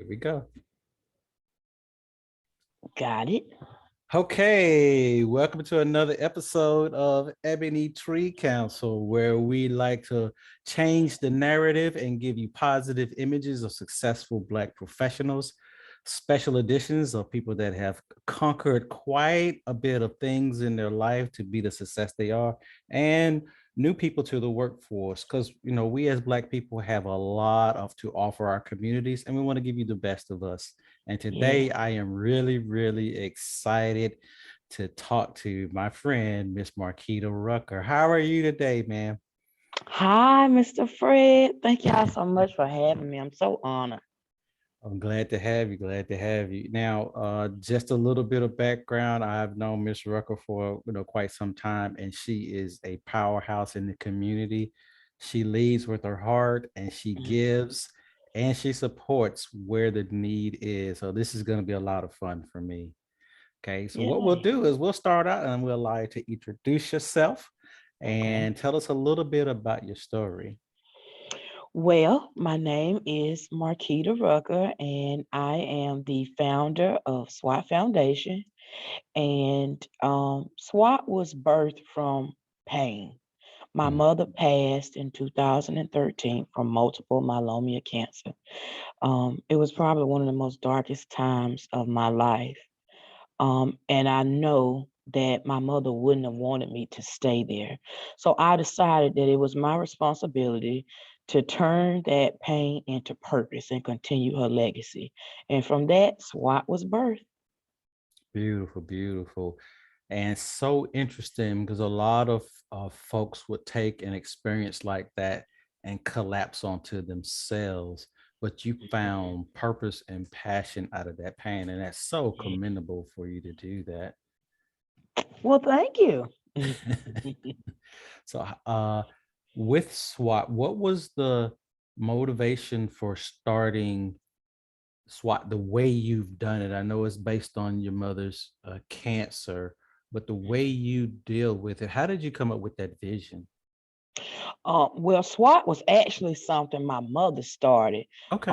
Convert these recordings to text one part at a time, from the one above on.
Here we go. Got it. Okay, welcome to another episode of Ebony Tree Council, where we like to change the narrative and give you positive images of successful Black professionals, special editions of people that have conquered quite a bit of things in their life to be the success they are, and new people to the workforce. Because, we as Black people have a lot of to offer our communities, and we want to give you the best of us. And Yeah. today I am really, really excited to talk to my friend, Miss Marquitta Rucker. How are you today, ma'am? Hi, Mr. Fred. Thank y'all so much for having me. I'm so honored. I'm glad to have you. Glad to have you. Now, just a little bit of background. I've known Miss Rucker for quite some time, and she is a powerhouse in the community. She leads with her heart, and she Mm. gives, and she supports where the need is. So this is going to be a lot of fun for me. Okay, so what we'll Yeah. do is we'll start out and we'll allow you to introduce yourself Okay. and tell us a little bit about your story. Well, my name is Marquitta Rucker, and I am the founder of SWAT Foundation. And SWAT was birthed from pain. My Mm, mother passed in 2013 from multiple myeloma cancer. It was probably one of the most darkest times of my life. And I know that my mother wouldn't have wanted me to stay there. So I decided that it was my responsibility to turn that pain into purpose and continue her legacy. And from that, SWAT was birthed. beautiful, beautiful. And so interesting because a lot of folks would take an experience like that and collapse onto themselves. But you found purpose and passion out of that pain. And that's so Yeah. commendable for you to do that. Well, thank you. So, with SWAT, what was the motivation for starting SWAT the way you've done it? I know it's based on your mother's cancer, but the way you deal with it, how did you come up with that vision? Well, SWAT was actually something my mother started Okay.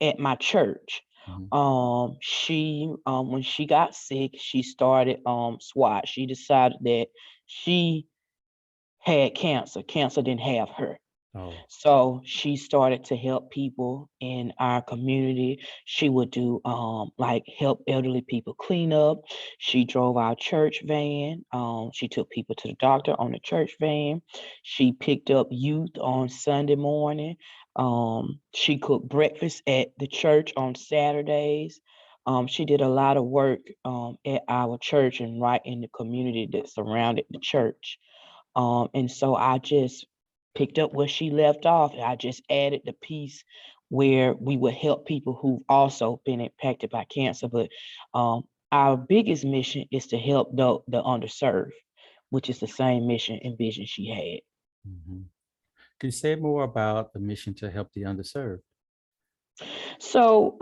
at my church. Mhm. She when she got sick, she started SWAT. She decided that she had cancer. Cancer didn't have her. Oh, So she started to help people in our community. She would do like help elderly people clean up. She drove our church van. She took people to the doctor on the church van. She picked up youth on Sunday morning. She cooked breakfast at the church on Saturdays. She did a lot of work at our church and right in the community that surrounded the church. And so I just picked up where she left off. And I just added the piece where we would help people who've also been impacted by cancer. But our biggest mission is to help the underserved, which is the same mission and vision she had. mhm. Can you say more about the mission to help the underserved? So,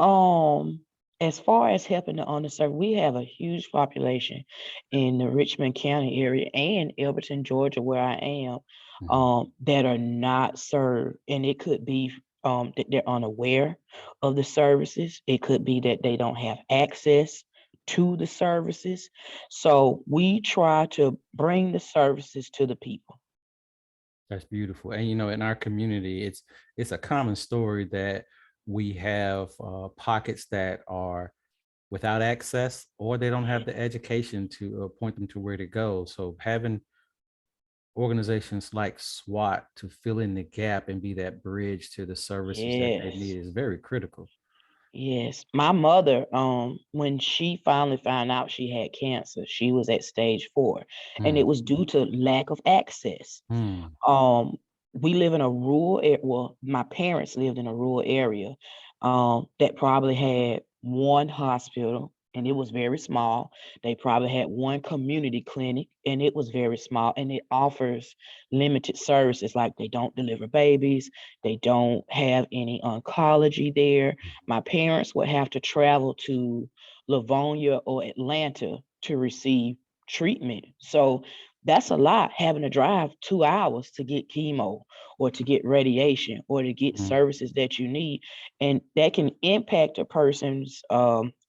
as far as helping the underserved, we have a huge population in the Richmond County area and Elberton, Georgia, where I am, Mhm. that are not served. And it could be that they're unaware of the services. It could be that they don't have access to the services. So we try to bring the services to the people. That's beautiful. And in our community, it's a common story that we have pockets that are without access or they don't have the education to point them to where to go. So having organizations like SWAT to fill in the gap and be that bridge to the services that they Yes. need is very critical. Yes, my mother, when she finally found out she had cancer, she was at stage 4, and Mm, it was due to lack of access. mm, Um, we live in a rural area. Well, my parents lived in a rural area that probably had one hospital, and it was very small. They probably had one community clinic, and it was very small, and it offers limited services like they don't deliver babies, they don't have any oncology there. My parents would have to travel to Livonia or Atlanta to receive treatment. So That's a lot, having to drive 2 hours to get chemo or to get radiation or to get Mhm. services that you need. And that can impact a person's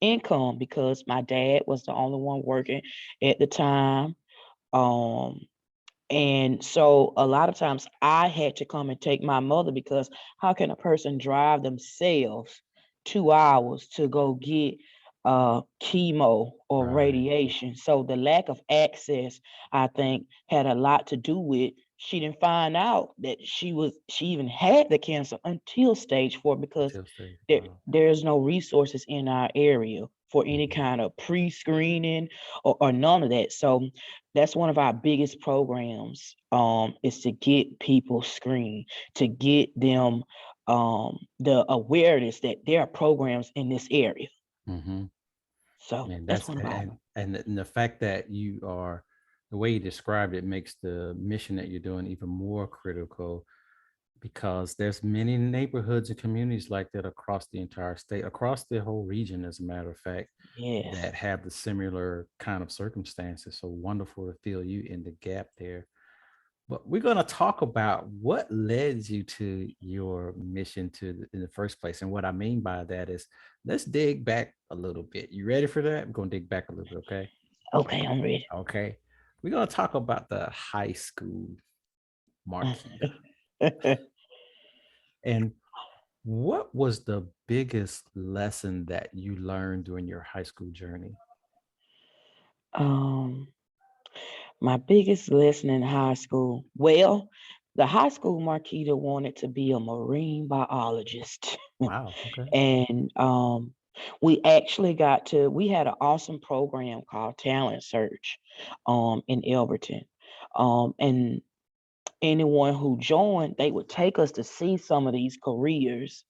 income, because my dad was the only one working at the time. Um, and so a lot of times I had to come and take my mother, because how can a person drive themselves 2 hours to go get chemo or Right. radiation? So the lack of access, I think, had a lot to do with, she didn't find out that she even had the cancer until stage 4, because Until stage. there Wow. there's no resources in our area for any Mhm. kind of pre-screening or none of that. So that's one of our biggest programs, is to get people screened, to get them the awareness that there are programs in this area. Mhm. So And that's that's one of our. and the fact that you are the way you described it makes the mission that you're doing even more critical because there's many neighborhoods and communities like that across the entire state, across the whole region, as a matter of fact, Yes. that have the similar kind of circumstances. So wonderful to feel you in the gap there. But we're going to talk about what led you to your mission in the first place. And what I mean by that is let's dig back a little bit. You ready for that? We're going to dig back a little bit. Okay. Okay, I'm ready. Okay. We're going to talk about the high school Marquita. And what was the biggest lesson that you learned during your high school journey? um, my biggest lesson in high school. Well, the high school Marquita wanted to be a marine biologist. Wow. Okay. And we had an awesome program called Talent Search in Elberton. And anyone who joined, they would take us to see some of these careers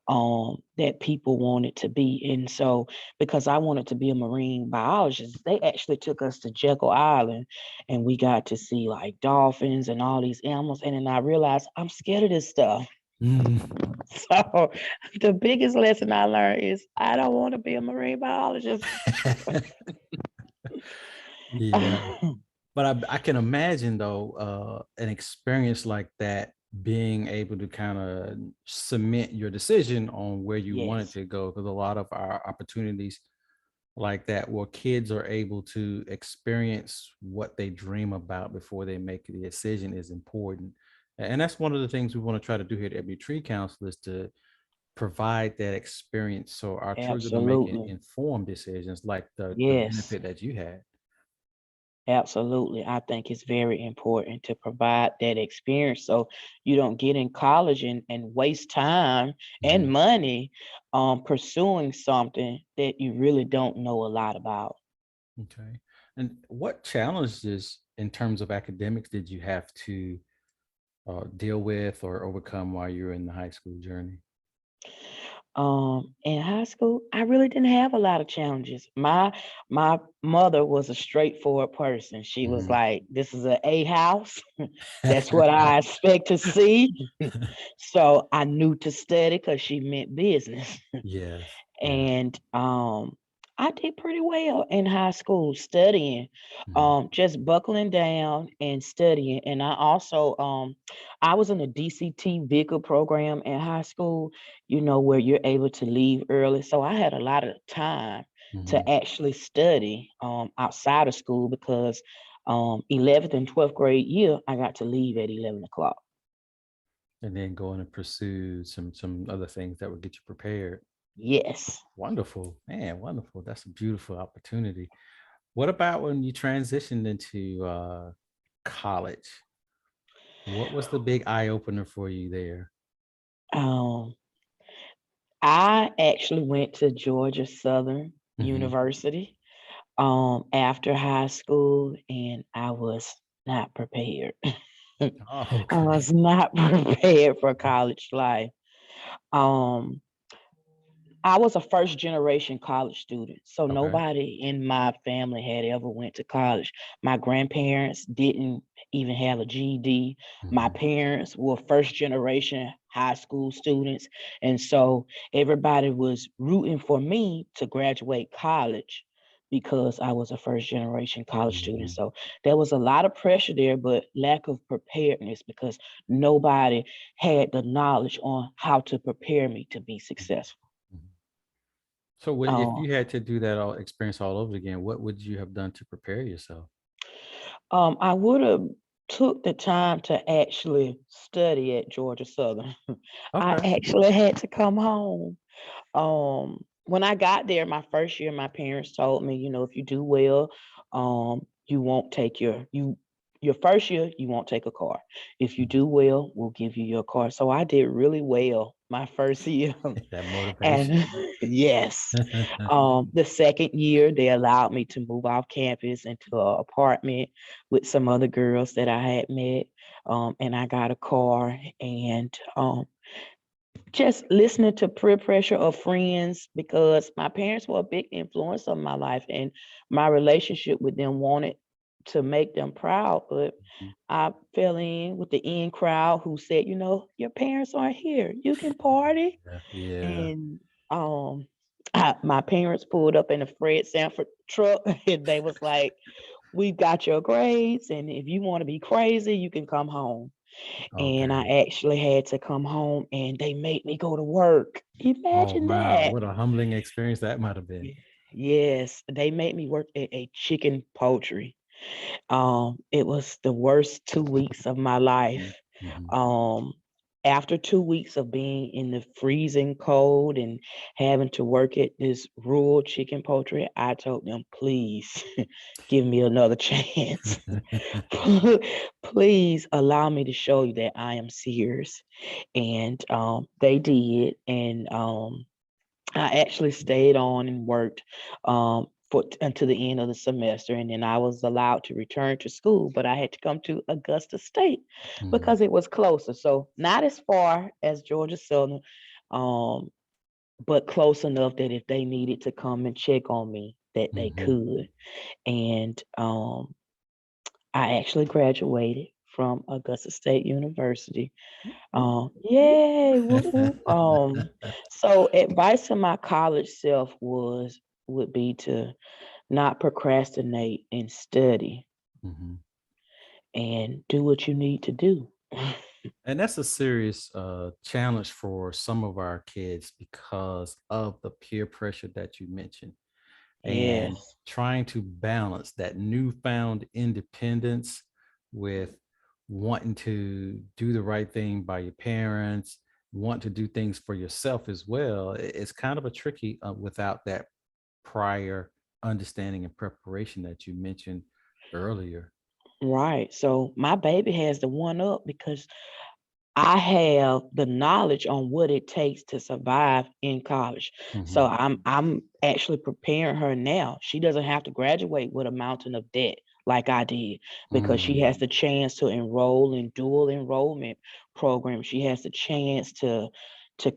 that people wanted to be. And so, because I wanted to be a marine biologist, they actually took us to Jekyll Island, and we got to see like dolphins and all these animals. And then I realized I'm scared of this stuff. Mm. So the biggest lesson I learned is I don't want to be a marine biologist. Yeah. But I can imagine though, an experience like that being able to kind of cement your decision on where you wanted Yes, to go. Because a lot of our opportunities like that, where kids are able to experience what they dream about before they make the decision, is important. And that's one of the things we want to try to do here at every tree council is to provide that experience so our children are making absolutely. informed decisions like the Yes, benefit that you had. absolutely. I think it's very important to provide that experience, so you don't get in college and waste time and Mhm. money pursuing something that you really don't know a lot about. Okay. And what challenges in terms of academics did you have to deal with or overcome while you were in the high school journey? In high school, I really didn't have a lot of challenges. My mother was a straightforward person. She was Mhm. like, "This is a A house. That's what I expect to see." So I knew to study because she meant business. Yes. Yeah. And I did pretty well in high school studying, Mhm. just buckling down and studying. And I was in a DCT vehicle program in high school, where you're able to leave early. So I had a lot of time to Mhm. actually study outside of school, because 11th and 12th grade year, I got to leave at 11 o'clock. And then going to pursue some other things that would get you prepared. Yes. Wonderful, man. Wonderful. That's a beautiful opportunity. What about when you transitioned into college? What was the big eye opener for you there? Um, I actually went to Georgia Southern Mhm. University after high school, and I was not prepared. I Oh, okay. was not prepared for college life. Um, I was a first generation college student, so Okay. nobody in my family had ever went to college. My grandparents didn't even have a GED. My Mhm. parents were first generation high school students, and so everybody was rooting for me to graduate college because I was a first generation college student. Mhm. So there was a lot of pressure there, but lack of preparedness because nobody had the knowledge on how to prepare me to be successful. Mhm. So if Um, you had to do that all experience all over again, what would you have done to prepare yourself? I would have took the time to actually study at Georgia Southern. I Okay. actually had to come home. When I got there, my first year, my parents told me, if you do well, you won't take your first year, you won't take a car. If you Mhm. do well, we'll give you your car. So I did really well my first year. That motivation. And yes, the second year, they allowed me to move off campus into an apartment with some other girls that I had met. And I got a car and just listening to peer pressure of friends because my parents were a big influence of my life and my relationship with them wanted to make them proud. But Mhm. I fell in with the in crowd who said, your parents aren't here. You can party. Yeah. Yeah. And um my parents pulled up in a Fred Sanford truck and they was like, we've got your grades, and if you want to be crazy, you can come home. And Okay. I actually had to come home and they made me go to work. Oh Imagine wow, that. what a humbling experience that might have been. Ye- Yes, they made me work at a chicken poultry. It was the worst 2 weeks of my Mhm. life. Mhm. Um, After 2 weeks of being in the freezing cold and having to work at this rural chicken poultry, I told them, please give me another chance. Please allow me to show you that I am serious. And they did. And I actually stayed on and worked until the end of the semester, and then I was allowed to return to school. But I had to come to Augusta State Mhm. because it was closer. So not as far as Georgia Southern, um, but close enough that if they needed to come and check on me, that they Mhm. could. And I actually graduated from Augusta State University. Yay, woo woo. So advice to my college self would be to not procrastinate and study Mhm. and do what you need to do. And that's a serious challenge for some of our kids because of the peer pressure that you mentioned and Yes, trying to balance that newfound independence with wanting to do the right thing by your parents, want to do things for yourself as well. It's kind of a tricky without that prior understanding and preparation that you mentioned earlier. right. So my baby has the one up because I have the knowledge on what it takes to survive in college. So Mhm. I'm actually preparing her now. She doesn't have to graduate with a mountain of debt like I did because she has Mm. the chance to enroll in dual enrollment program. She has the chance to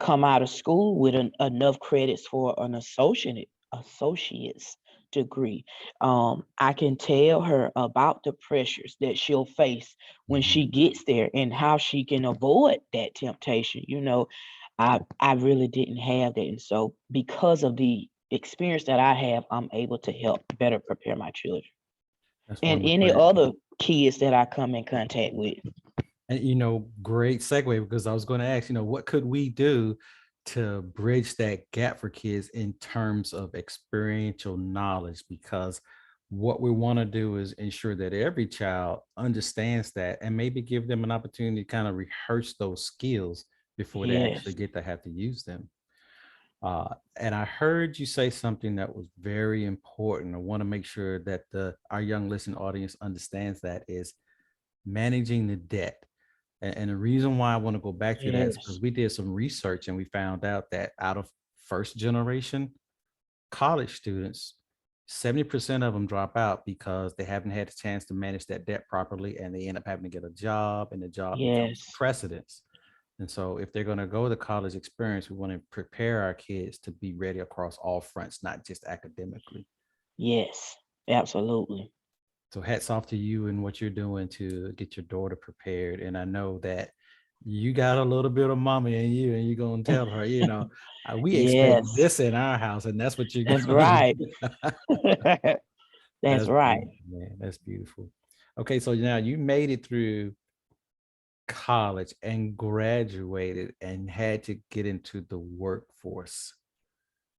come out of school with enough credits for an associate's degree. I can tell her about the pressures that she'll face when Mhm. she gets there and how she can avoid that temptation. I really didn't have that. And so because of the experience that I have, I'm able to help better prepare my children That's and wonderful. any other kids that I come in contact with. And great segue because I was going to ask, what could we do to bridge that gap for kids in terms of experiential knowledge? Because what we want to do is ensure that every child understands that and maybe give them an opportunity to kind of rehearse those skills before they actually Yes, get to have to use them. And I heard you say something that was very important. I want to make sure that our young listening audience understands that is managing the debt. And the reason why I want to go back to that is because yes, we did some research and we found out that out of first generation college students, 70% of them drop out because they haven't had a chance to manage that debt properly and they end up having to get a job and the job becomes yes, precedence. And so if they're going to go the college experience, we want to prepare our kids to be ready across all fronts, not just academically. yes, absolutely. So hats off to you and what you're doing to get your daughter prepared. And I know that you got a little bit of mama in you, and you're gonna tell her, we expect Yes, this in our house, and that's what you're that's gonna do. right. That's That's right. beautiful, man. That's beautiful. Okay, so now you made it through college and graduated and had to get into the workforce.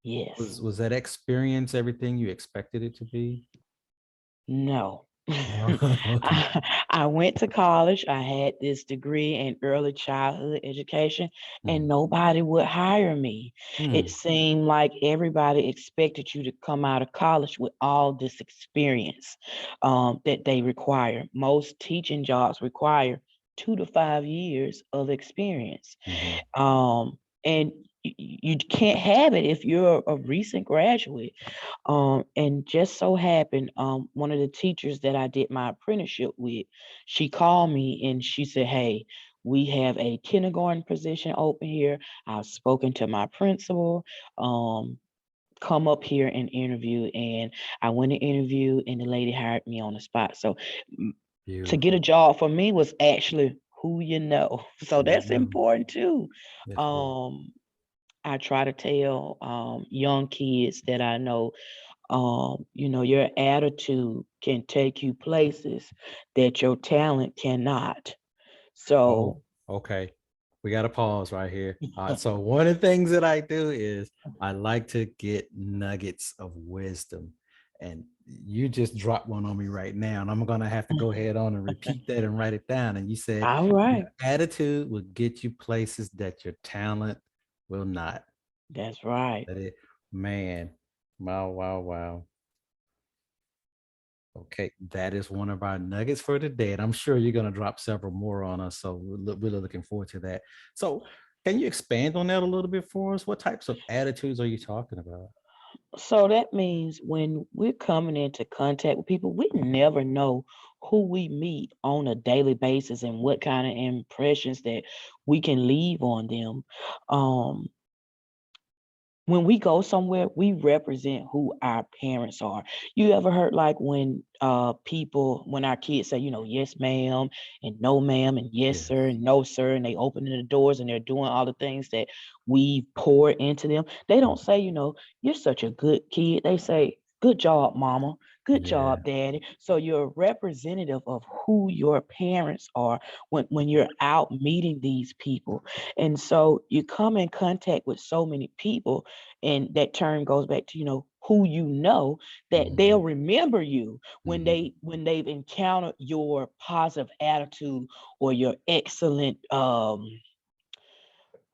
Yes. Was that experience everything you expected it to be? No. Okay. I went to college. I had this degree in early childhood education, and Mm, nobody would hire me. It mm, seemed like everybody expected you to come out of college with all this experience that they require. Most teaching jobs require 2 to 5 years of experience. mhm. And you can't have it if you're a recent graduate. And just so happened, one of the teachers that I did my apprenticeship with, she called me and she said, "Hey, we have a kindergarten position open here. I've spoken to my principal. Um, Come up here and interview." And I went and interviewed, and the lady hired me on the spot. So mm, to get a Beautiful. job for me was actually who you know. So Who you that's know. important too. Yes, it is. Um, I try to tell young kids that I know, your attitude can take you places that your talent cannot. Oh, So, okay. We got to pause right here. All right. So, one of the things that I do is I like to get nuggets of wisdom. And you just dropped one on me right now. And I'm going to have to go ahead on and repeat that and write it down. And you said, all your right, attitude will get you places that your talent will not. that's right. That it, man, wow, wow, wow. Okay, that is one of our nuggets for today, and I'm sure you're going to drop several more on us. So we're really looking forward to that. So, can you expand on that a little bit for us? What types of attitudes are you talking about? So that means when we're coming into contact with people, we never know who we meet on a daily basis and what kind of impressions that we can leave on them. Um, when we go somewhere, we represent who our parents are. You ever heard like when when our kids say, yes, ma'am, and no, ma'am, and yes, Yes. sir, and no, sir, and they opening the doors and they're doing all the things that we pour into them. They Mm, don't say, you're such a good kid. They say, good job, mama. Good yeah. job, daddy. So you're a representative of who your parents are when you're out meeting these people. And so you come in contact with so many people, and that term goes back to who you know, that they'll Mhm, remember you when mhm, they've encountered your positive attitude or your excellent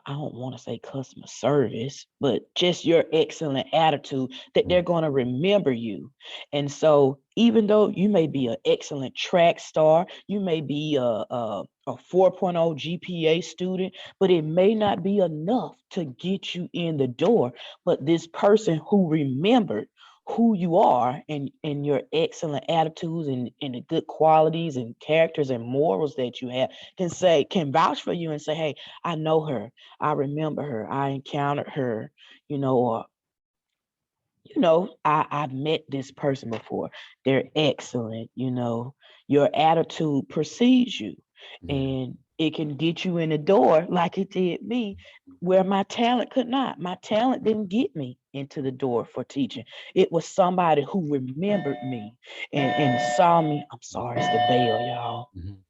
I don't want to say customer service, but just your excellent attitude, that mm, they're going to remember you. And so, even though you may be an excellent track star, you may be a 4.0 GPA student, but it may not be enough to get you in the door. But this person who remembered who you are and your excellent attitudes and the good qualities and characters and morals that you have can vouch for you and say, hey, I know her. I remember her. I encountered her, or I've met this person before. They're excellent. Your attitude precedes you, yeah. and it can get you in the door like it did me, where my talent could not. My talent didn't get me into the door for teaching. It was somebody who remembered me and saw me. I'm sorry, it's the bell, y'all. Mhm.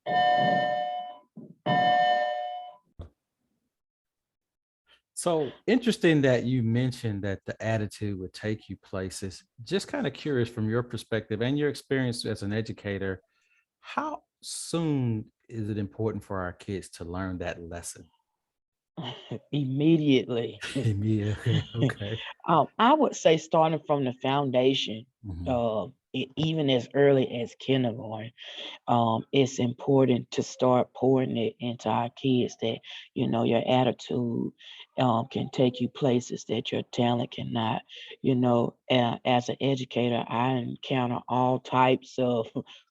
So interesting that you mentioned that the attitude would take you places. Just kind of curious from your perspective and your experience as an educator, how soon is it important for our kids to learn that lesson? Immediately. Yeah, okay, okay. I would say starting from the foundation, Mhm. even as early as kindergarten, it's important to start pouring it into our kids that, your attitude can take you places that your talent cannot. As an educator, I encounter all types of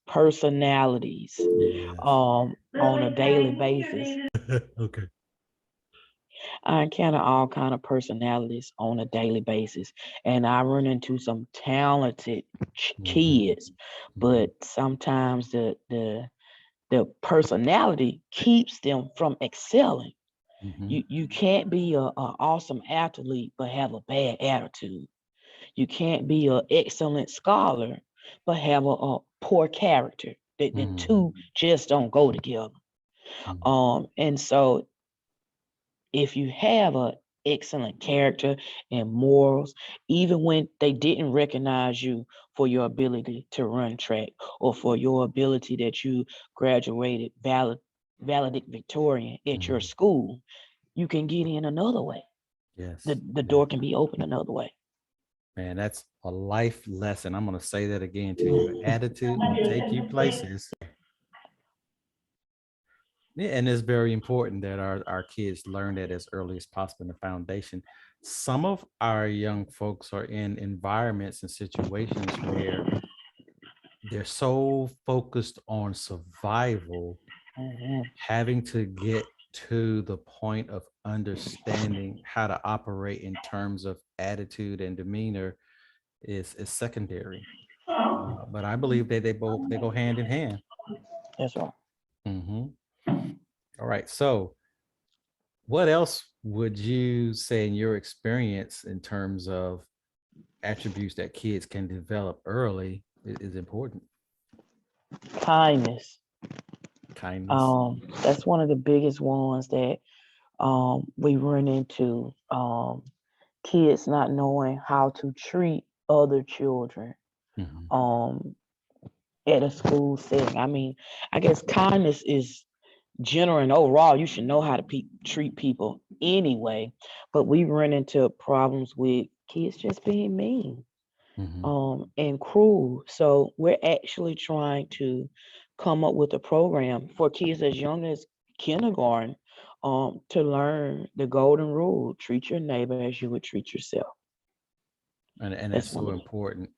personalities Yes. on a daily basis. Okay. I encounter all kind of personalities on a daily basis, and I run into some talented Mhm, kids. mhm. But sometimes the The personality keeps them from excelling. Mm-hmm. You can't be a awesome athlete but have a bad attitude. You can't be an excellent scholar but have a poor character. The Mm-hmm. two just don't go together. And so if you have a excellent character and morals, even when they didn't recognize you for your ability to run track or for your ability that you graduated valedictorian at your Mm-hmm. school, you can get in another way. Yes. The door can be open another way. Man, that's a life lesson. I'm going to say that again to you. Attitude will take you places. Yeah, and it's very important that our kids learn that as early as possible in the foundation. Some of our young folks are in environments and situations where they're so focused on survival, Mhm. having to get to the point of understanding how to operate in terms of attitude and demeanor is secondary. But I believe that they go hand in hand. That's right. Hmm. All right. So, what else would you say in your experience in terms of attributes that kids can develop early is important? Kindness. Kindness. That's one of the biggest ones that we run into. Kids not knowing how to treat other children. Hmm. Um, at a school setting. I mean, I guess kindness is general and overall. You should know how to treat people anyway. But we run into problems with kids just being mean, Hmm. and cruel. So we're actually trying to come up with a program for kids as young as kindergarten, to learn the golden rule: treat your neighbor as you would treat yourself. And That's that's one so of them. important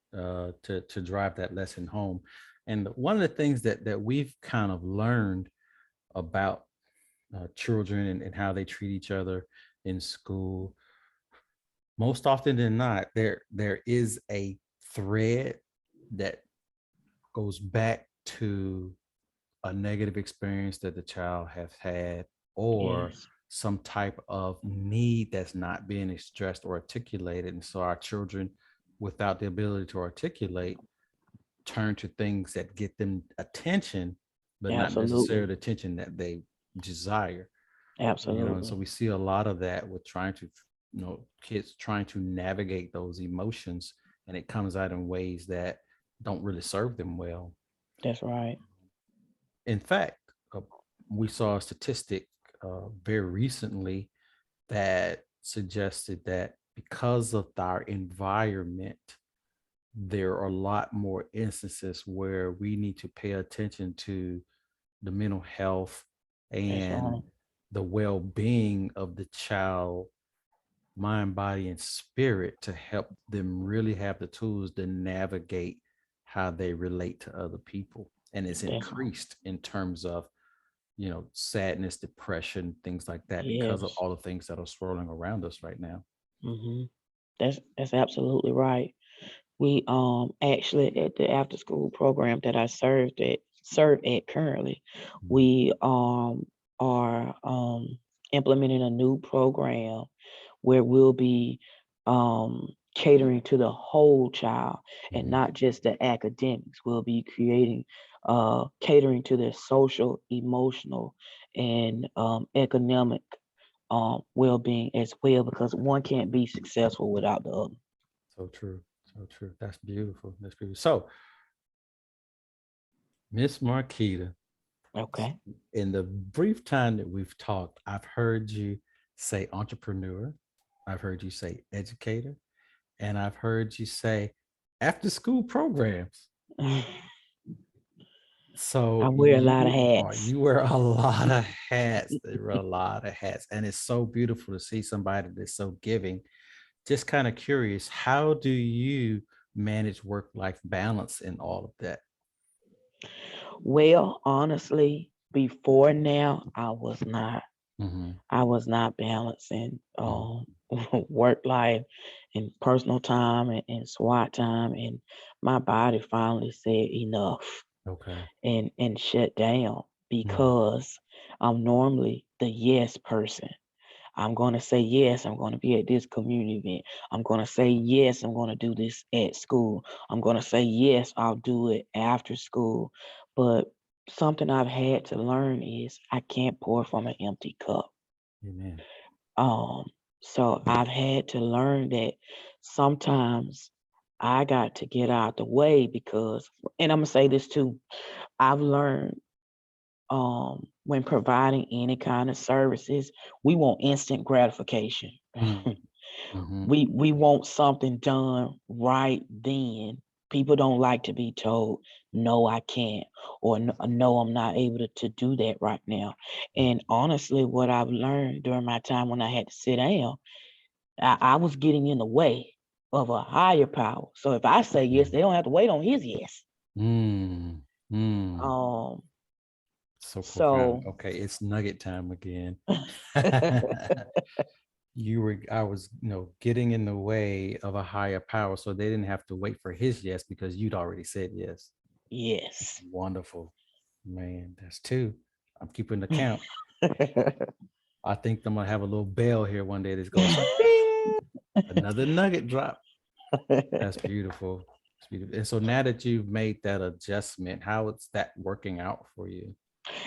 to drive that lesson home. And one of the things that we've kind of learned about children and how they treat each other in school, most often than not, there is a thread that goes back to a negative experience that the child has had, or Yes, some type of need that's not being expressed or articulated. And so our children, without the ability to articulate, turn to things that get them attention, but not necessarily absolutely, the attention that they desire. And so absolutely. we see a lot of that with trying to, kids trying to navigate those emotions, and it comes out in ways that don't really serve them well. That's right. In fact, uh, we saw a statistic very recently that suggested that because of our environment, there are a lot more instances where we need to pay attention to the mental health That's and right. the well-being of the child, mind, body, and spirit, to help them really have the tools to navigate how they relate to other people. And it's That's right. increased in terms of, sadness, depression, things like that, because of Yes. all the things that are swirling around us right now. Hmm. That's absolutely right. We actually at the after school program that I serve at currently, Mhm. we are implementing a new program where we'll be catering to the whole child and Mhm. not just the academics. We'll be creating catering to their social, emotional, and economic well-being as well, because one can't be successful without the other. So true. So true. That's beautiful. That's beautiful. So, Miss Marquita, Okay. in the brief time that we've talked, I've heard you say entrepreneur, I've heard you say educator, and I've heard you say after school programs. I So wear a lot of hats. you wear a lot of hats. There were a lot of hats. And it's so beautiful to see somebody that's so giving. Just kind of curious, how do you manage work-life balance in all of that? Well, honestly, before now, I was not. Hmm. I was not balancing Hmm. work life and personal time and SWAT time, and my body finally said enough Okay. and shut down. Mm. because I'm normally the yes person. I'm going to say yes, I'm going to be at this community event. I'm going to say yes, I'm going to do this at school. I'm going to say yes, I'll do it after school. But something I've had to learn is I can't pour from an empty cup. Amen. Um, so I've had to learn that sometimes I got to get out the way because, and I'm gonna say this too, I've learned when providing any kind of services, we want instant gratification. Mm. Mm-hmm. We want something done right then. People don't like to be told, no, I can't, or no, I'm not able to do that right now. And honestly, what I've learned during my time when I had to sit down, I was getting in the way of a higher power. So if I say yes, they don't have to wait on his yes. Mm. Mm. Um, So profound. so Okay, it's nugget time again. I was, getting in the way of a higher power, so they didn't have to wait for his yes because you'd already said yes. yes. Wonderful, man. That's two. I'm keeping the count. I think I'm gonna have a little bell here one day that goes ding, another nugget drop. That's beautiful. It's beautiful. And so now that you've made that adjustment, how is that working out for you?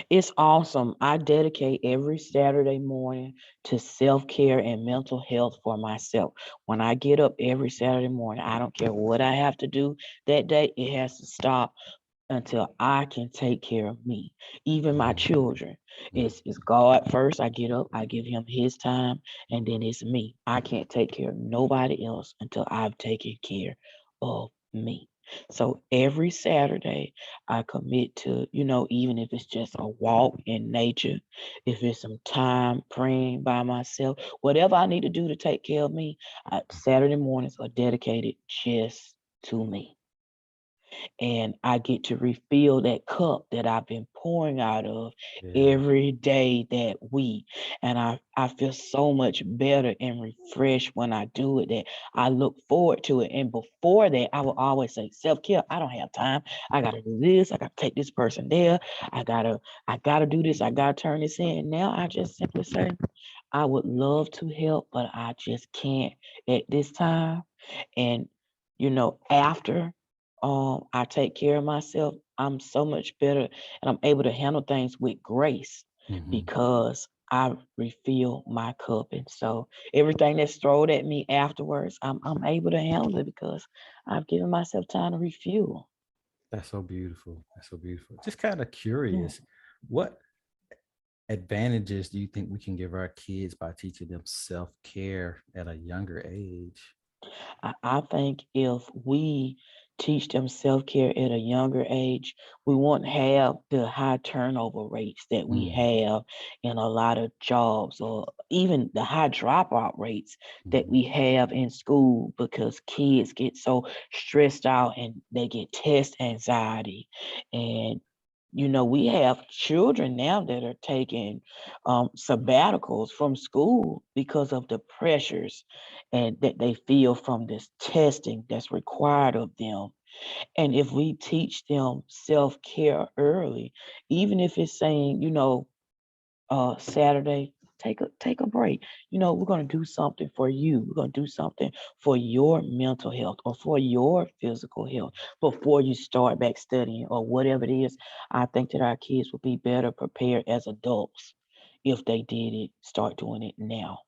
It's awesome. I dedicate every Saturday morning to self care and mental health for myself. When I get up every Saturday morning, I don't care what I have to do that day, it has to stop until I can take care of me, even my Mm, children. mm. It's God first. I get up, I give him his time, and then it's me. I can't take care of nobody else until I've taken care of me. So every Saturday, I commit to, even if it's just a walk in nature, if it's some time praying by myself, whatever I need to do to take care of me, Saturday mornings are dedicated just to me, and I get to refill that cup that I've been pouring out of Yeah. every day that week. And I feel so much better and refreshed when I do it that I look forward to it. And before that, I will always say, self-care, I don't have time. I gotta do this, I gotta take this person there, I gotta do this, I gotta turn this in. Now I just simply say, I would love to help, but I just can't at this time. And after I take care of myself, I'm so much better and I'm able to handle things with grace Hmm. because I refill my cup. And so everything that's thrown at me afterwards, I'm able to handle it because I've given myself time to refuel. That's so beautiful. That's so beautiful. Just kind of Yeah. curious, what advantages do you think we can give our kids by teaching them self care at a younger age? I think if we teach them self care at a younger age, we won't have the high turnover rates that we Mm, have in a lot of jobs, or even the high dropout rates that mhm, we have in school because kids get so stressed out and they get test anxiety. And we have children now that are taking sabbaticals from school because of the pressures and that they feel from this testing that's required of them. And if we teach them self-care early, even if it's saying, Saturday, take a break. We're gonna do something for you. We're gonna do something for your mental health or for your physical health before you start back studying or whatever it is. I think that our kids will be better prepared as adults if they did it, start doing it now.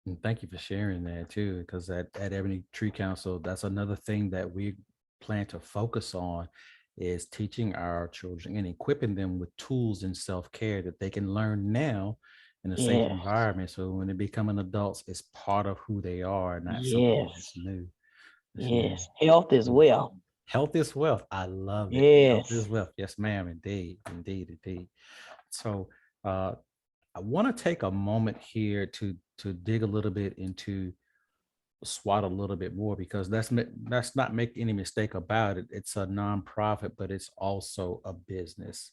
and thank you for sharing that too, because at Ebony Tree Council, that's another thing that we plan to focus on is teaching our children and equipping them with tools in self-care that they can learn now in a safe Yeah, environment. So when they become an adults, it's part of who they are, not something that's yes, new. That's new. yes. Health as well. Health is wealth. I love it. Health is Yes. wealth. Yes, ma'am. Indeed. Indeed. Indeed. So uh I want to take a moment here to dig a little bit into SWAT a little bit more because that's not make any mistake about it. It's a nonprofit, but it's also a business.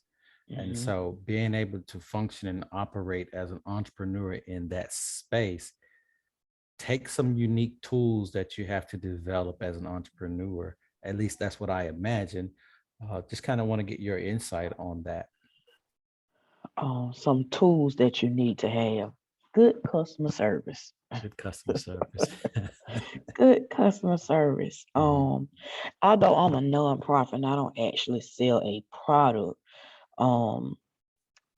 And Hmm. so being able to function and operate as an entrepreneur in that space take some unique tools that you have to develop as an entrepreneur. At least that's what I imagine. Just kind of want to get your insight on that. some tools that you need to have. Good customer service. Good customer service. Good customer service. Mhm, Although I'm a nonprofit and I don't actually sell a product, um,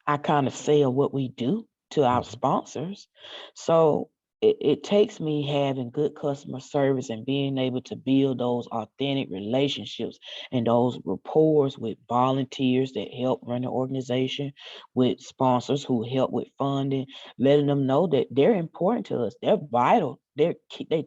I kind of sell what we do to our mhm, sponsors. So it takes me having good customer service and being able to build those authentic relationships and those rapports with volunteers that help run the organization, with sponsors who help with funding, letting them know that they're important to us. They're vital. They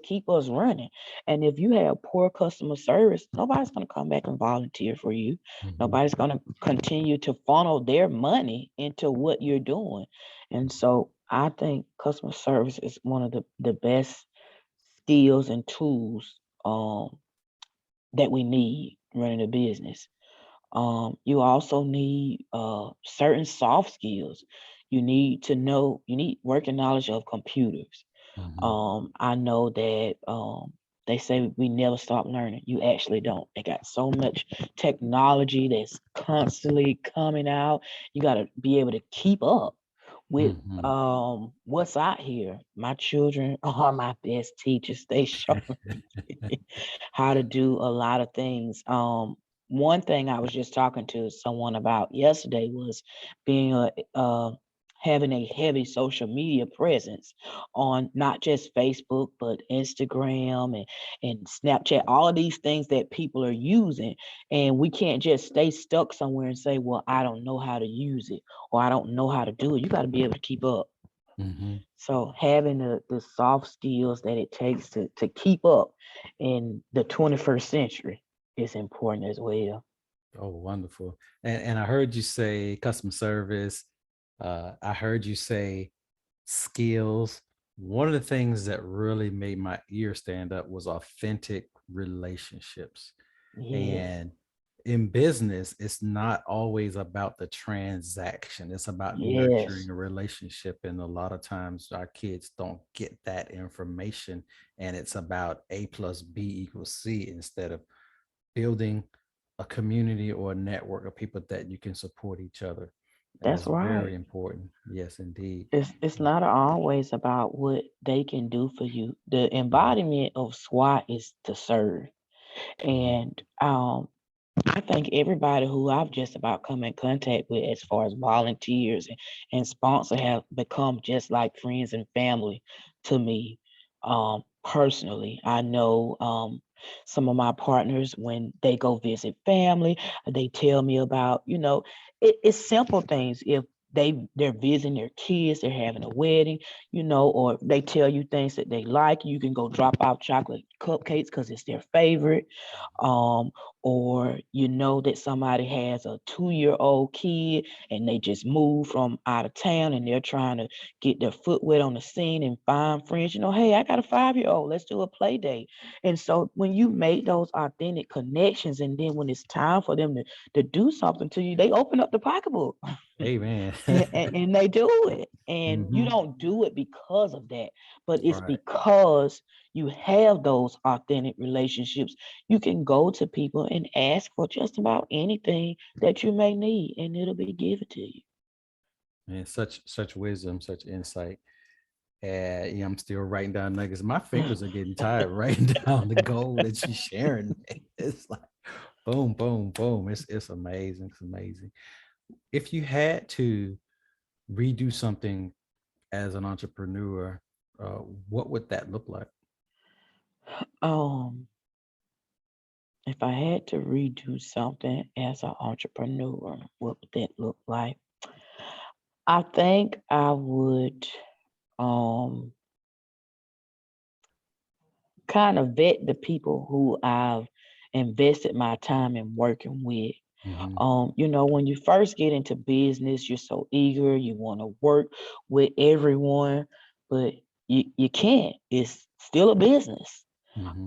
keep us running. And if you have poor customer service, nobody's going to come back and volunteer for you. mhm. Nobody's going to continue to funnel their money into what you're doing. And so I think customer service is one of the best skills and tools that we need running a business. You also need certain soft skills. You need working knowledge of computers. Mhm, I know that they say we never stop learning. You actually don't. They got so much technology that's constantly coming out. You got to be able to keep up with mhm. what's out here. My children are my best teachers. They show me how to do a lot of things. One thing I was just talking to someone about yesterday was being having a heavy social media presence on not just Facebook but Instagram and Snapchat, all of these things that people are using, and we can't just stay stuck somewhere and say, "Well, I don't know how to use it or I don't know how to do it." You got to be able to keep up. Mhm. So having the soft skills that it takes to keep up in the 21st century is important as well. Oh, wonderful. And I heard you say customer service. I heard you say skills. One of the things that really made my ear stand up was authentic relationships. Yes, And in business, it's not always about the transaction, it's about yes, nurturing a relationship. And a lot of times, our kids don't get that information. And it's about A plus B equals C instead of building a community or a network of people that you can support each other. And that's it's right. very important. Yes, indeed. It's not always about what they can do for you. The Mhm, embodiment of SWAT is to serve. mhm, And I think everybody who I've just about come in contact with as far as volunteers and sponsor have become just like friends and family to me. Personally, I know some of my partners when they go visit family, they tell me about, it's simple things. If they're visiting their kids, they're having a wedding, or they tell you things that they like, you can go drop off chocolate cupcakes because it's their favorite. Um, or you know that somebody has a 2-year old kid and they just moved from out of town and they're trying to get their foot wet on the scene and find friends. Hey, I got a 5-year old, let's do a play date. And so when you make those authentic connections, and then when it's time for them to do something to you, they open up the pocketbook Amen. and they do it. And you Hmm. don't do it because of that, but it's Right. because you have those authentic relationships. You can go to people and ask for just about anything that you may need, and it'll be given to you. And such wisdom, such insight. And I'm still writing down nuggets. My fingers are getting tired writing down the goal that you're sharing. It's like boom, boom, boom. It's amazing. It's amazing. If you had to redo something as an entrepreneur, what would that look like? um, if I had to redo something as an entrepreneur, what would that look like? I think I would um kind of vet the people who I've invested my time in working with. Hmm. When you first get into business, you're so eager, you want to work with everyone, but you can't. It's still a business. Hmm.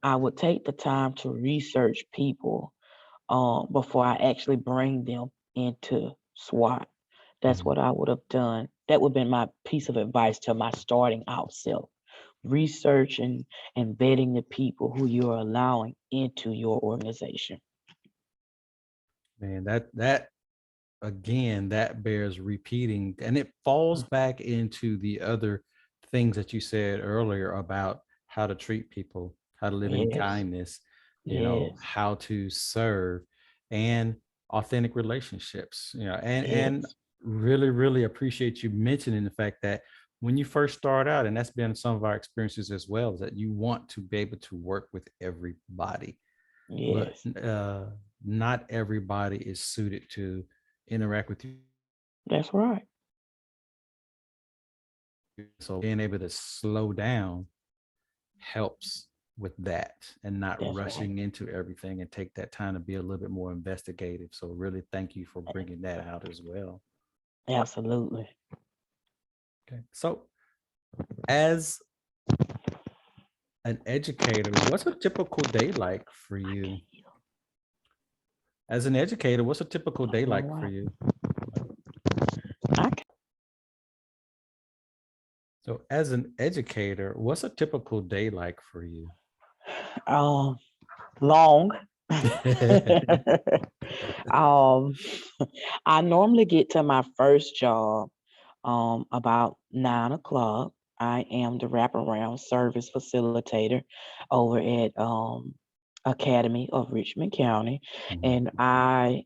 I would take the time to research people before I actually bring them into SWAT. That's Hmm. what I would have done. That would have been my piece of advice to my starting out self. Research and vetting the people who you're allowing into your organization. Man, that again, that bears repeating, and it falls Mm. back into the other things that you said earlier about how to treat people, how to live in Yes, kindness, yes, how to serve, and authentic relationships, and yes, really, really appreciate you mentioning the fact that when you first start out, and that's been some of our experiences as well, is that you want to be able to work with everybody, but yes. not everybody is suited to interact with you. That's right. So being able to slow down helps with that and not That's right. rushing into everything and take that time to be a little bit more investigative. So really thank you for bringing that out as well. Absolutely. Okay. So as an educator, what's a typical day like for I you? can't. As an educator, what's a typical I day don't know like for why. you? I can. So as an educator, what's a typical day like for you? Um, long. um, I normally get to my first job about 9 o'clock. I am the wraparound service facilitator over at Academy of Richmond County, Mhm. and I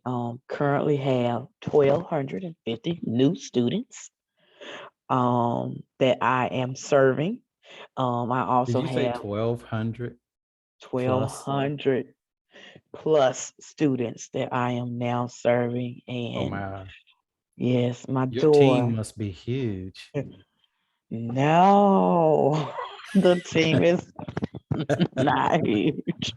currently have 1,250 new students that I am serving. I Did also you say have 1200 plus? 1,200 plus students that I am now serving, Oh and my, yes, my your team door. must be huge. No, the team is not huge.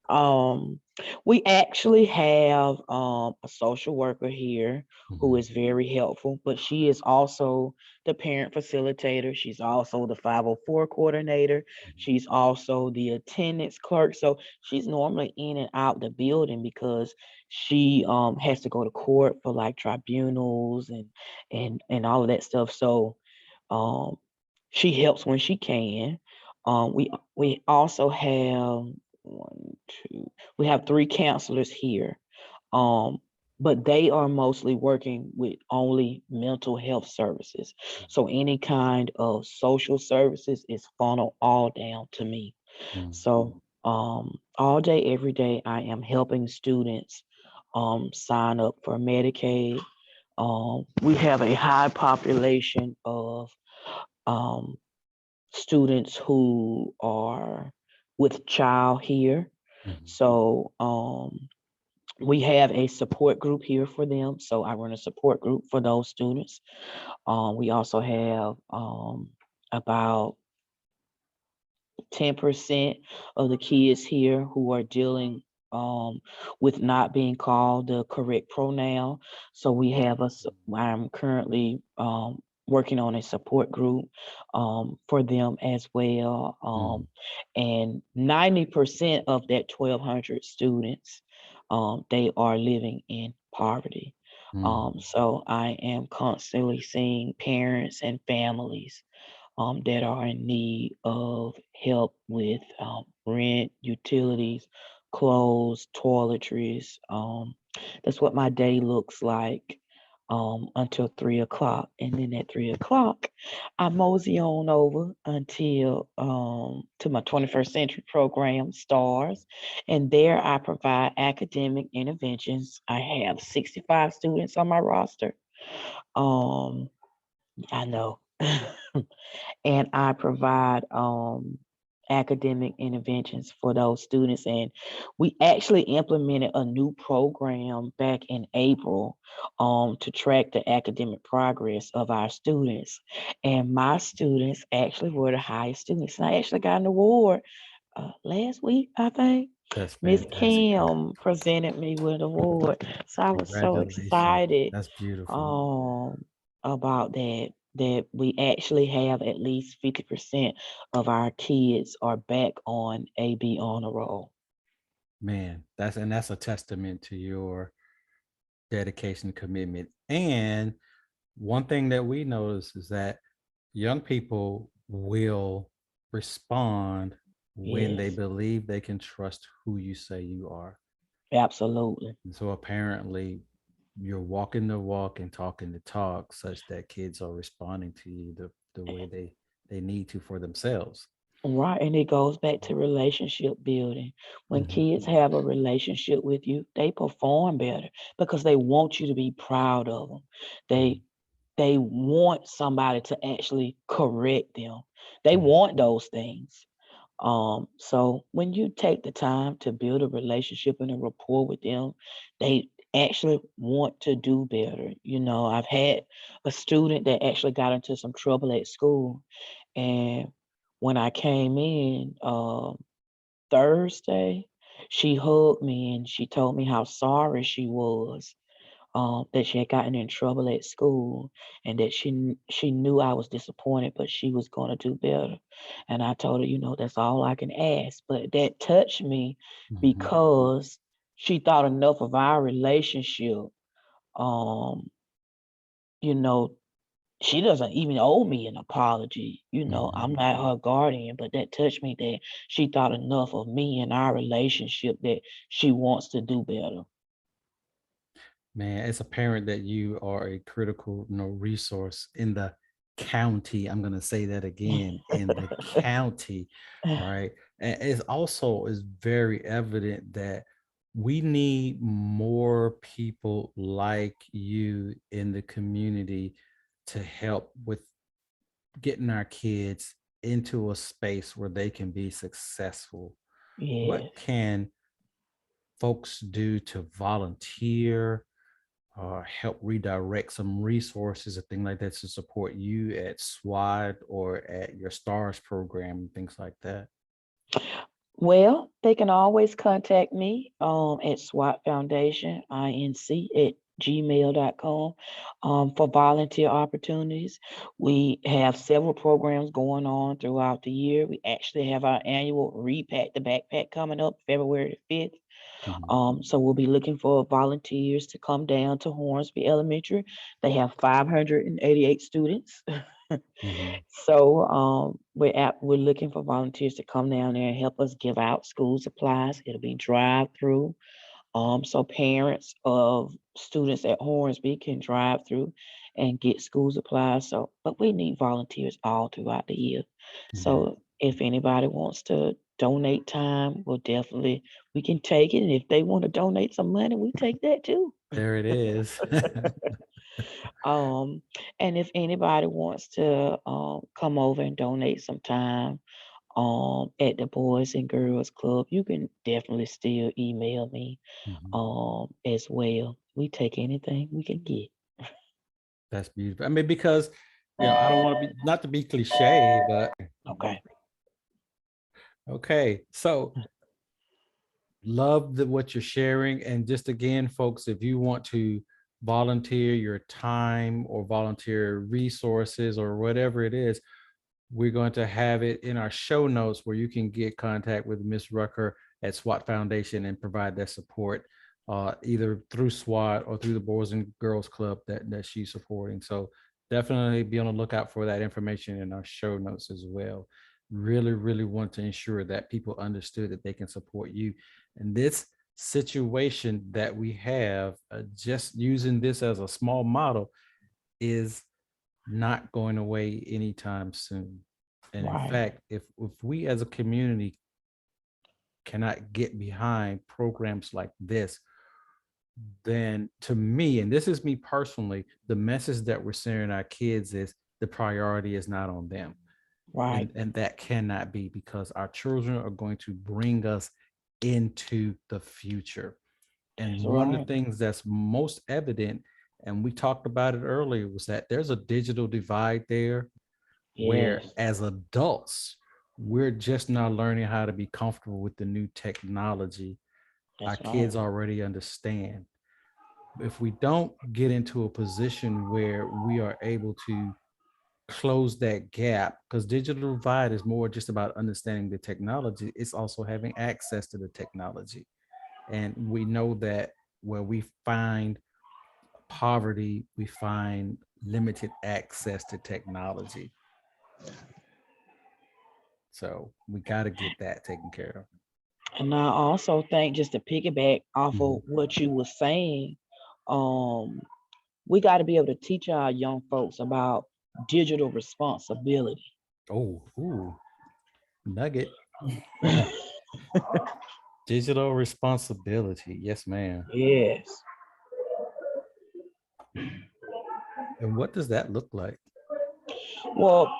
Um, we actually have a social worker here who Mhm. is very helpful, but she is also the parent facilitator. She's also the 504 coordinator. She's also the attendance clerk. So she's normally in and out the building because she has to go to court for like tribunals and all of that stuff. So um she helps when she can. We also have one, two, we have three counselors here. Um, but they are mostly working with only mental health services. So any kind of social services is funneled all down to me. Mm, So all day, every day, I am helping students sign up for Medicaid. We have a high population of um, students who are with child here. mhm, So we have a support group here for them. So I run a support group for those students. We also have about 10% of the kids here who are dealing with not being called the correct pronoun. So we have I'm currently working on a support group for them as well. mm, And 90% of that 1,200 students, they are living in poverty. mm, So I am constantly seeing parents and families that are in need of help with rent, utilities, clothes, toiletries. That's what my day looks like until 3 o'clock. And then at 3 o'clock, I mosey on over until to my 21st century program, STARS. And there I provide academic interventions. I have 65 students on my roster. Um, I know. And I provide academic interventions for those students. And we actually implemented a new program back in April to track the academic progress of our students. And my students actually were the highest students. And I actually got an award last week, I think. that's Miss fantastic. Kim presented me with an award. So I was so Congratulations. excited That's beautiful. um about that we actually have at least 50% of our kids are back on AB honor roll. Man, that's a testament to your dedication, commitment. And one thing that we notice is that young people will respond when they Yes, believe they can trust who you say you are. absolutely. And so apparently, you're walking the walk and talking the talk such that kids are responding to you the way they need to for themselves. Right, and it goes back to relationship building. When Mhm. kids have a relationship with you, they perform better because they want you to be proud of them. Mhm. They they want somebody to actually correct them. They Mhm. want those things. So when you take the time to build a relationship and a rapport with them, they actually want to do better. You know, I've had a student that actually got into some trouble at school, and when I came in Thursday, she hugged me and she told me how sorry she was, that she had gotten in trouble at school, and that she knew I was disappointed, but she was going to do better. And I told her, you know, that's all I can ask. But that touched me Mhm. because she thought enough of our relationship. Um, you know, she doesn't even owe me an apology. You know, Mhm. I'm not her guardian, but that touched me that she thought enough of me and our relationship that she wants to do better. Man, it's apparent that you are a critical, resource in the county. I'm going to say that again, in the county, right? And it's also is very evident that we need more people like you in the community to help with getting our kids into a space where they can be successful. What Yes. can folks do to volunteer or help redirect some resources or things like that to support you at SWAT or at your STARS program and things like that? Well, they can always contact me at SWAT Foundation, INC at gmail.com, for volunteer opportunities. We have several programs going on throughout the year. We actually have our annual Repack the Backpack coming up February the 5th. Mhm. So we'll be looking for volunteers to come down to Hornsby Elementary. They have 588 students. Mhm. So we're looking for volunteers to come down there and help us give out school supplies. It'll be drive through. So parents of students at Hornsby can drive through and get school supplies. So, but we need volunteers all throughout the year. Mhm. So if anybody wants to donate time, we can take it. And if they want to donate some money, we take that too. There it is. Um, and if anybody wants to come over and donate some time at the Boys and Girls Club, you can definitely still email me Mhm. as well. We take anything we can get. That's beautiful. I mean, because I don't want to be not to be cliche, but Okay. okay. So love what you're sharing. And just again, folks, if you want to volunteer your time or volunteer resources or whatever it is, we're going to have it in our show notes where you can get contact with Miss Rucker at SWAT Foundation and provide that support either through SWAT or through the Boys and Girls Club that she's supporting. So definitely be on the lookout for that information in our show notes as well. Really, really want to ensure that people understood that they can support you. And this situation that we have, just using this as a small model, is not going away anytime soon. And in Right. fact, if we as a community cannot get behind programs like this, then to me, and this is me personally, the message that we're sending our kids is the priority is not on them. Right. And that cannot be, because our children are going to bring us into the future. And That's one of the right. things that's most evident, and we talked about it earlier, was that there's a digital divide there where Yes. as adults, we're just now learning how to be comfortable with the new technology. Our That's right. kids already understand. If we don't get into a position where we are able to close that gap, because digital divide is more just about understanding the technology, it's also having access to the technology. And we know that where we find poverty, we find limited access to technology. So we got to get that taken care of. And I also think, just to piggyback off of Mhm. what you were saying, Um, we got to be able to teach our young folks about digital responsibility. Oh, ooh, nugget. Digital responsibility. Yes, ma'am. Yes. And what does that look like? Well,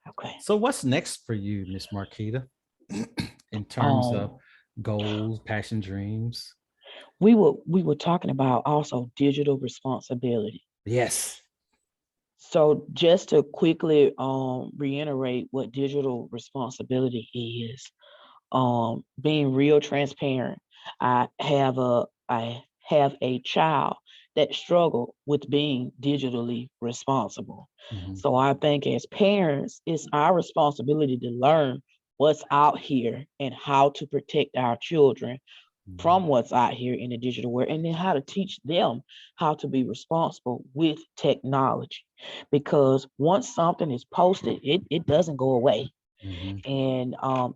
okay. So what's next for you, Miss Marquita, in terms of Um, goals, passion, dreams? we were talking about also digital responsibility. Yes. So just to quickly reiterate what digital responsibility is, being real transparent. I have a child that struggle with being digitally responsible. Mhm, So I think as parents, it's our responsibility to learn what's out here and how to protect our children mhm, from what's out here in the digital world, and then how to teach them how to be responsible with technology. Because once something is posted, it doesn't go away, mhm, and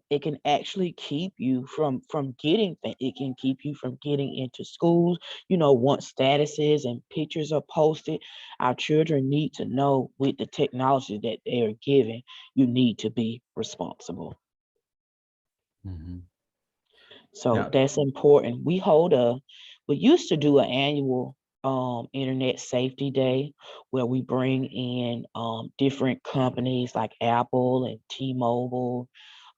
it can actually keep you from getting it can keep you from getting into schools. Once statuses and pictures are posted, our children need to know with the technology that they are given, you need to be responsible. mhm. So Now, that's important. We used to do an annual internet safety day where we bring in different companies like Apple and T-Mobile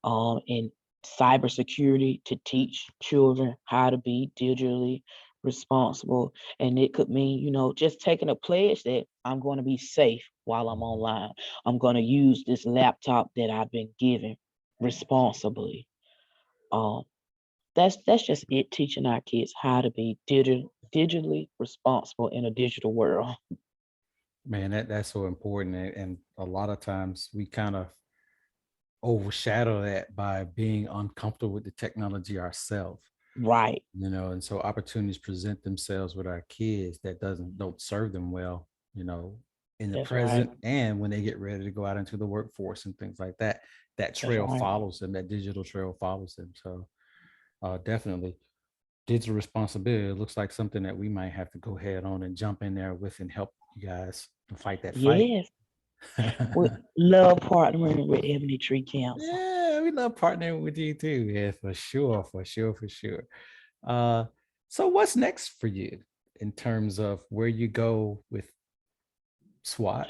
and cybersecurity to teach children how to be digitally responsible. And it could mean, just taking a pledge that I'm going to be safe while I'm mhm, online. I'm going to use this laptop that I've been given responsibly. Um, that's just it, teaching our kids how to be digitally responsible in a digital world. man, that's so important. And a lot of times we kind of overshadow that by being uncomfortable with the technology ourselves. Right. And so opportunities present themselves with our kids that don't serve them well, you know, in the That's right. present and when they get ready to go out into the workforce and things like that. That That's trail right. follows them, that digital trail follows them. So definitely digital responsibility. It looks like something that we might have to go head on and jump in there with and help you guys fight that fight. Yes. We love partnering with Ebony Tree Council. Yeah, we love partnering with you too. Yeah, for sure, for sure, for sure. Uh, so what's next for you in terms of where you go with SWAT?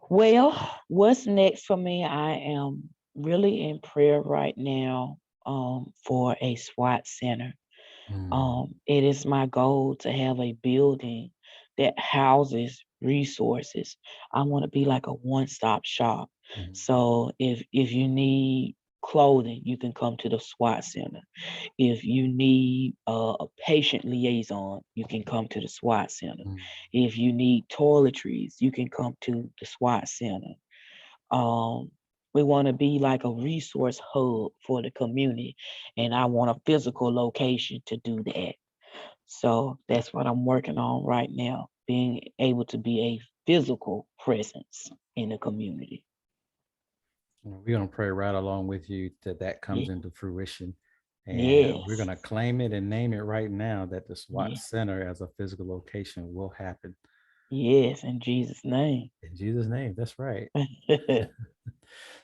Well, what's next for me? I am really in prayer right now for a SWAT center. Mm, It is my goal to have a building that houses resources. I want to be like a one-stop shop. mm, So if you need clothing, you can come to the SWAT center. If you need a patient liaison, you can come to the SWAT center. mm. If you need toiletries, you can come to the SWAT center. Um, we want to be like a resource hub for the community, and I want a physical location to do that. So that's what I'm working on right now, being able to be a physical presence in the community. Well, we're gonna pray right along with you that that comes Ye- into fruition, and we're Yes. gonna claim it and name it right now that the SWAT Yeah. Center as a physical location will happen Yes, in Jesus' name. in Jesus' name. That's right.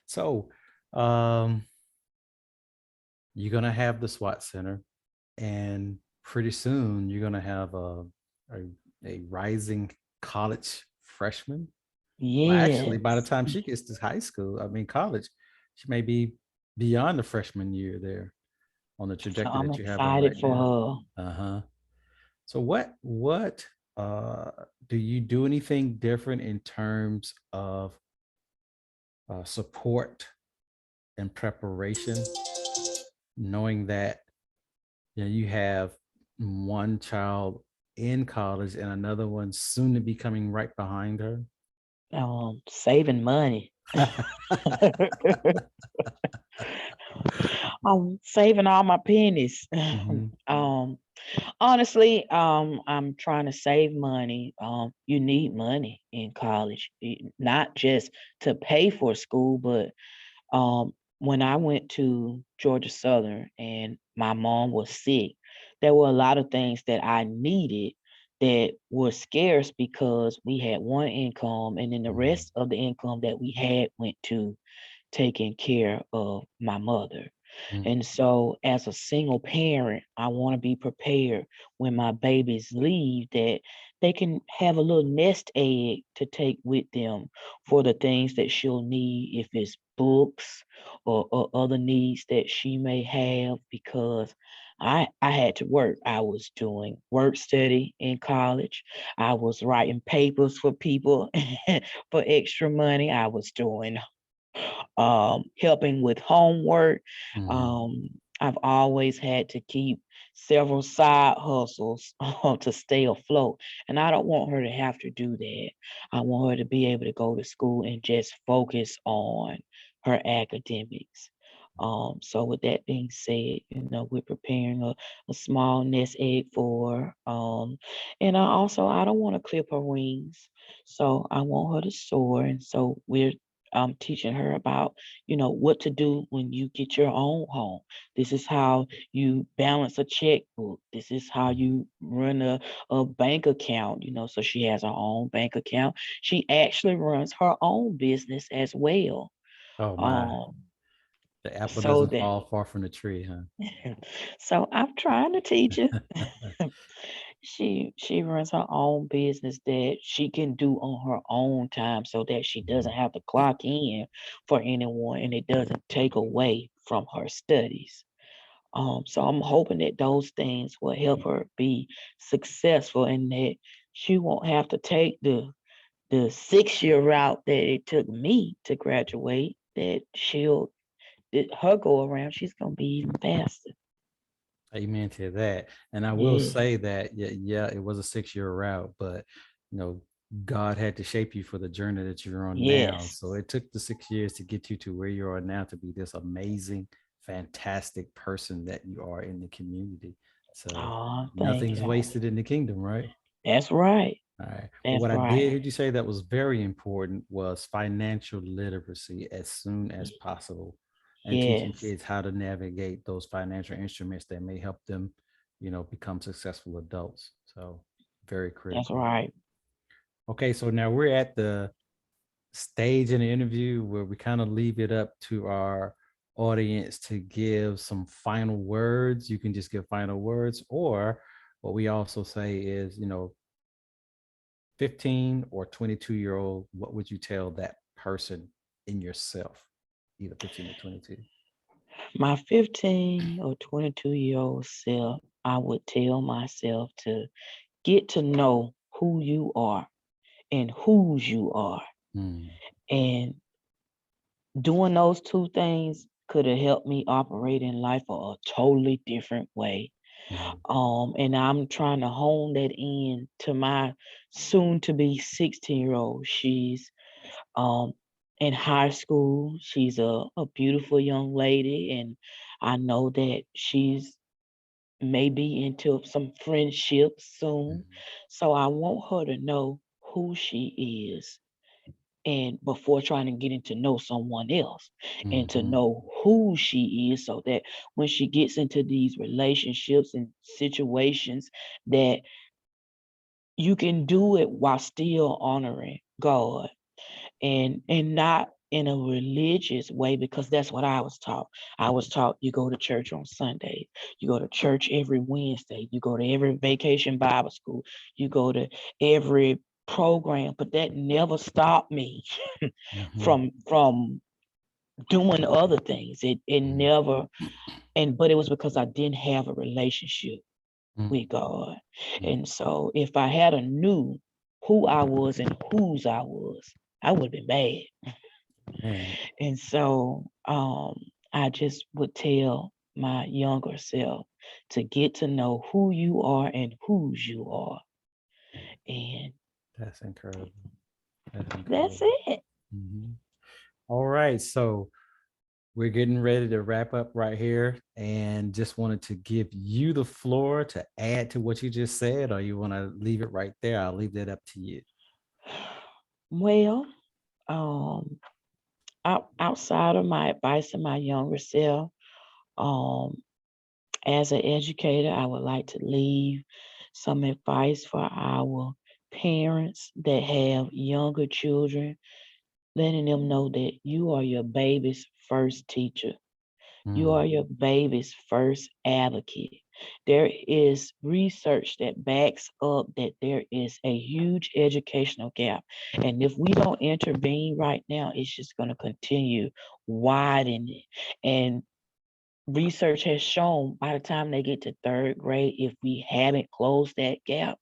So, um, you're gonna have the SWAT Center, and pretty soon you're gonna have a, a rising college freshman. Well, actually, by the Yes. time she gets to high school, I mean college, she may be beyond the freshman year there on the So trajectory I'm that you have her right excited for now. her. Uh-huh. So what uh do you do anything different in terms of support and preparation, knowing that you have one child in college and another one soon to be coming right behind her? Saving money. I'm saving all my pennies. Mhm, um, Honestly, I'm trying to save money. You need money in college, not just to pay for school, but um, when I went to Georgia Southern and my mom was sick, there were a lot of things that I needed that were scarce because we had one income, and then the Mhm. rest of the income that we had went to taking care of my mother. Mm. And so, as a single parent, I want to be prepared when my babies leave that they can have a little nest egg to take with them for the things that she'll need, if it's books or other needs that she may have, because I had to work. I was doing work study in college. I was writing papers for people for extra money. I was doing helping with homework. Mhm. Um, I've always had to keep several side hustles to stay afloat. And I don't want her to have to do that. I want her to be able to go to school and just focus on her academics. So with that being said, we're preparing a small nest egg for her. And I don't want to clip her wings. So I want her to soar. And so we're teaching her about, what to do when you get your own home. This is how you balance a checkbook. This is how Mhm. you run a bank account, so she has her own bank account. She actually runs her own business as well. Oh my. Um, The apple so doesn't that fall far from the tree, huh? so I'm trying to teach her. She runs her own business that she can do on her own time so that she doesn't Mhm. have to clock in for anyone, and it doesn't take away from her studies. So I'm hoping that those things will help her be successful, and that she won't have to take the 6 year route that it took me to graduate. That her go around, she's gonna be even faster. Amen to that. And I will Yeah. say that, yeah, it was a 6 year route, but you know, God had to shape you for the journey that you're on now. Yes. So it took the 6 years to get you to where you are now to be this amazing, fantastic person that you are in the community. So Oh, thank nothing's you. wasted in the kingdom, right? That's right. All right. But That's what I did right. hear you say that was very important was financial literacy as soon as possible, and teaching Yes, kids how to navigate those financial instruments that may help them, become successful adults. So very that's critical. right. Okay, so now we're at the stage in the interview where we kind of leave it up to our audience to give some final words. You can just give final words, or what we also say is, 15 or 22-year-old, what would you tell that person in yourself, either 15 or 22? My 15 or 22-year-old self, I would tell myself to get to know who you are and whose you are. Mm, And doing those two things could have helped me operate in life a totally different way. mm, And I'm trying to hone that in to my soon to be 16-year-old. She's um in high school. She's a beautiful young lady, and I know that she's maybe into some friendships soon. mm, So I want her to know who she is, and before trying to get into know someone else, and to mhm, know who she is, so that when she gets into these relationships and situations, that you can do it while still honoring God, and not in a religious way, because that's what I was taught. I was taught you go to church on Sunday, you go to church every Wednesday, you go to every vacation Bible school, you go to every program, but that never stopped me mhm, from doing other things. It mm, never, but it was because I didn't have a relationship mm, with God. mm. And so if I had a knew who I was and whose I was, I would have been bad. Man, And so I just would tell my younger self to get to know who you are and whose you are. And that's incredible. That's that's incredible. it. Mhm. All right. So we're getting ready to wrap up right here, and just wanted to give you the floor to add to what you just said, or you want to leave it right there. I'll leave that up to you. Well, um, outside of my advice to my younger self, um, as an educator, I would like to leave some advice for our parents that have younger children, letting them know that you are your baby's first teacher. You Mm, are your baby's first advocate. There is research that backs up that there is a huge educational gap. And if we don't intervene right now, it's just going to continue widening. And research has shown by the time they get to third grade, if we haven't closed that gap,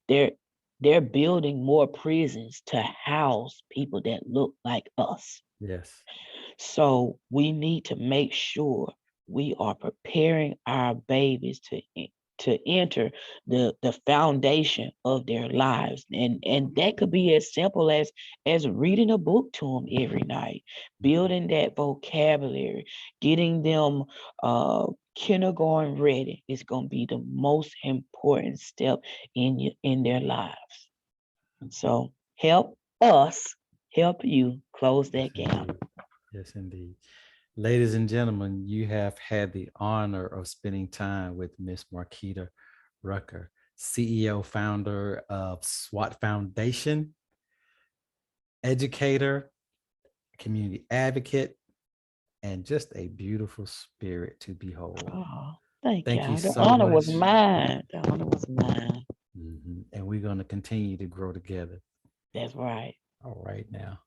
they're they're building more prisons to house people that look like us. yes. So we need to make sure we are preparing our babies to enter the foundation of their lives, and that could be as simple as reading a book to them every night, building that vocabulary, getting them kindergarten ready is going to be the most important step in their lives. So help us help you close Yes, that gap. indeed. Yes, indeed. Ladies and gentlemen, you have had the honor of spending time with Miss Marquitta Rucker, CEO, founder of SWAT Foundation, educator, community advocate, and just a beautiful spirit to behold. Oh, thank Thank you y'all. The so honor was much. mine. The honor was mine. Mhm. And we're going to continue to grow together. That's right. All right, now.